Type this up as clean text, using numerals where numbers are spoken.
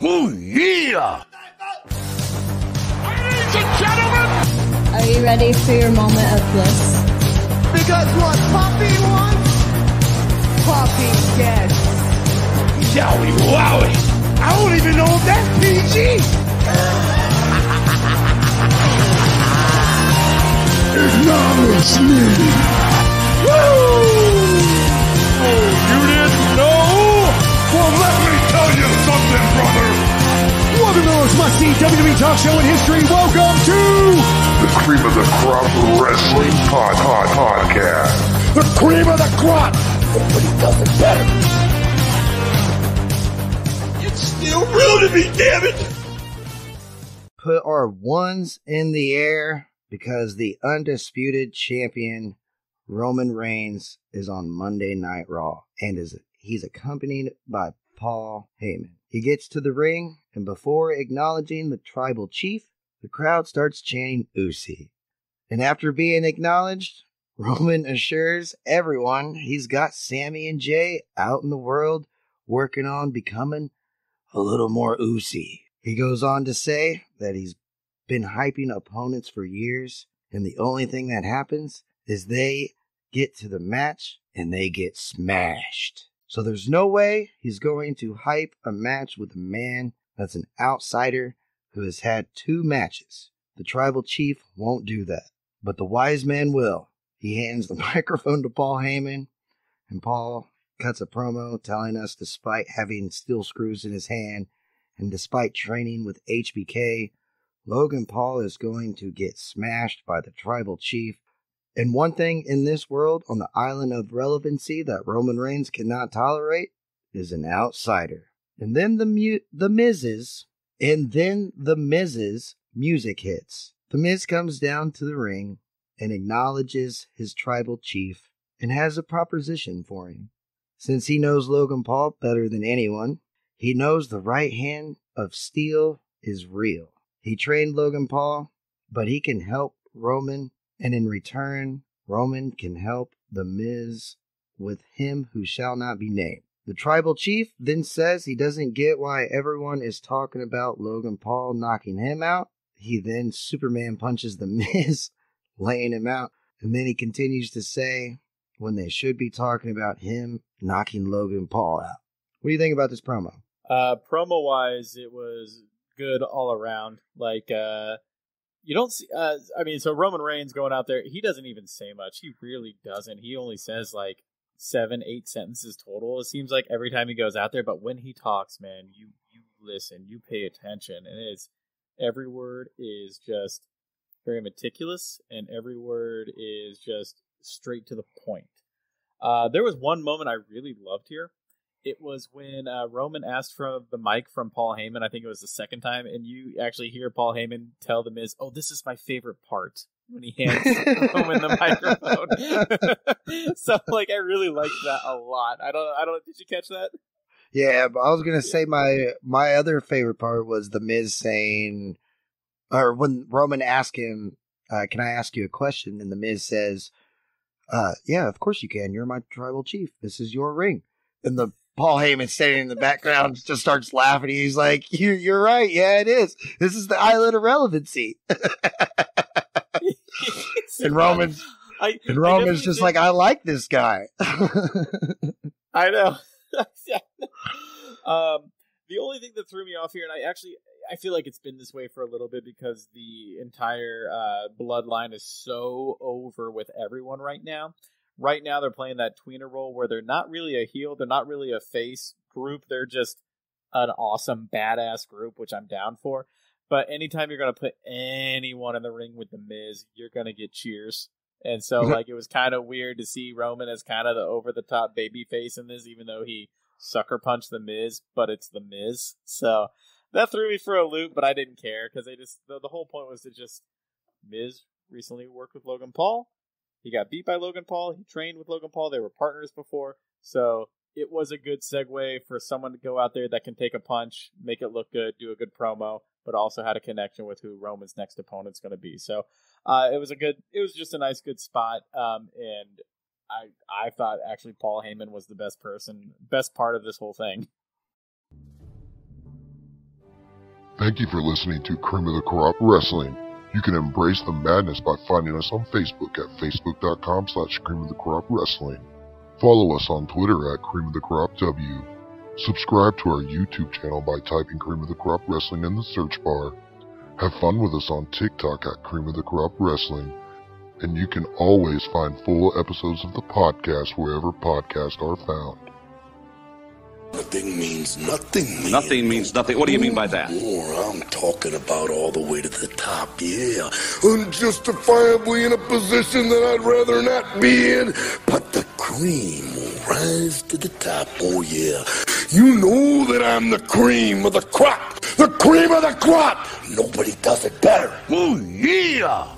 Oh, yeah! Ladies and gentlemen! Are you ready for your moment of bliss? Because what Poppy wants, Poppy gets. Yowie wowie! I don't even know if that's PG! Acknowledge me! Woo! Oh, you didn't know? Well, let me tell you something, brother! Welcome to the most must-see WWE talk show in history. Welcome to the cream of the crop wrestling podcast. The cream of the crop! Nobody does it better. It's still real to me, damn it! Put our ones in the air because the undisputed champion Roman Reigns is on Monday Night Raw and he's accompanied by Paul Heyman. He gets to the ring, and before acknowledging the tribal chief, the crowd starts chanting UCEY. And after being acknowledged, Roman assures everyone he's got Sammy and Jay out in the world working on becoming a little more UCEY. He goes on to say that he's been hyping opponents for years, and the only thing that happens is they get to the match and they get smashed. So there's no way he's going to hype a match with a man that's an outsider who has had 2 matches. The tribal chief won't do that, but the wise man will. He hands the microphone to Paul Heyman, and Paul cuts a promo telling us despite having steel screws in his hand and despite training with HBK, Logan Paul is going to get smashed by the tribal chief. And one thing in this world on the island of relevancy that Roman Reigns cannot tolerate is an outsider. And then the Miz's music hits. The Miz comes down to the ring and acknowledges his tribal chief and has a proposition for him. Since he knows Logan Paul better than anyone, he knows the right hand of steel is real. He trained Logan Paul, but he can help Roman, and in return, Roman can help the Miz with him who shall not be named. The tribal chief then says he doesn't get why everyone is talking about Logan Paul knocking him out. He then Superman punches the Miz, laying him out, and then he continues to say when they should be talking about him knocking Logan Paul out. What do you think about this promo? Promo-wise, it was good all around. Like, you don't see, so Roman Reigns going out there, he doesn't even say much. He really doesn't. He only says like 7-8 sentences total. It seems like every time he goes out there, but when he talks, man, you listen, you pay attention, and every word is just very meticulous, and every word is just straight to the point. There was one moment I really loved here. It was when Roman asked for the mic from Paul Heyman. I think it was the second time, and you actually hear Paul Heyman tell The Miz, "Oh, this is my favorite part," when he hands Roman the microphone. So, like, I really liked that a lot. I don't. Did you catch that? Yeah, but I was gonna say my other favorite part was The Miz saying, or when Roman asked him, "Can I ask you a question?" And The Miz says, "Yeah, of course you can. You're my tribal chief. This is your ring." And the Paul Heyman standing in the background just starts laughing. He's like, "You're right. Yeah, it is. This is the island of relevancy." And Roman's just like, "I like this guy." I know. The only thing that threw me off here, and I feel like it's been this way for a little bit because the entire bloodline is so over with everyone right now. Right now, they're playing that tweener role where they're not really a heel, they're not really a face group, they're just an awesome, badass group, which I'm down for. But anytime you're going to put anyone in the ring with The Miz, you're going to get cheers. And so, like, it was kind of weird to see Roman as kind of the over-the-top baby face in this, even though he sucker punched The Miz, but it's The Miz. So that threw me for a loop, but I didn't care because the whole point was to just Miz recently worked with Logan Paul. He got beat by Logan Paul. He trained with Logan Paul. They were partners before. So it was a good segue for someone to go out there that can take a punch, make it look good, do a good promo, but also had a connection with who Roman's next opponent's going to be. So it was just a nice, good spot. And I thought actually Paul Heyman was the best part of this whole thing. Thank you for listening to Cream of the Crop Wrestling. You can embrace the madness by finding us on Facebook at facebook.com/Cream of the Crop Wrestling. Follow us on Twitter at Cream of the Crop W. Subscribe to our YouTube channel by typing Cream of the Crop Wrestling in the search bar. Have fun with us on TikTok at Cream of the Crop Wrestling. And you can always find full episodes of the podcast wherever podcasts are found. Nothing means nothing. Nothing means nothing. What do you mean by that? I'm talking about all the way to the top, yeah. Unjustifiably in a position that I'd rather not be in. But the cream will rise to the top, oh yeah. You know that I'm the cream of the crop. The cream of the crop. Nobody does it better. Oh yeah.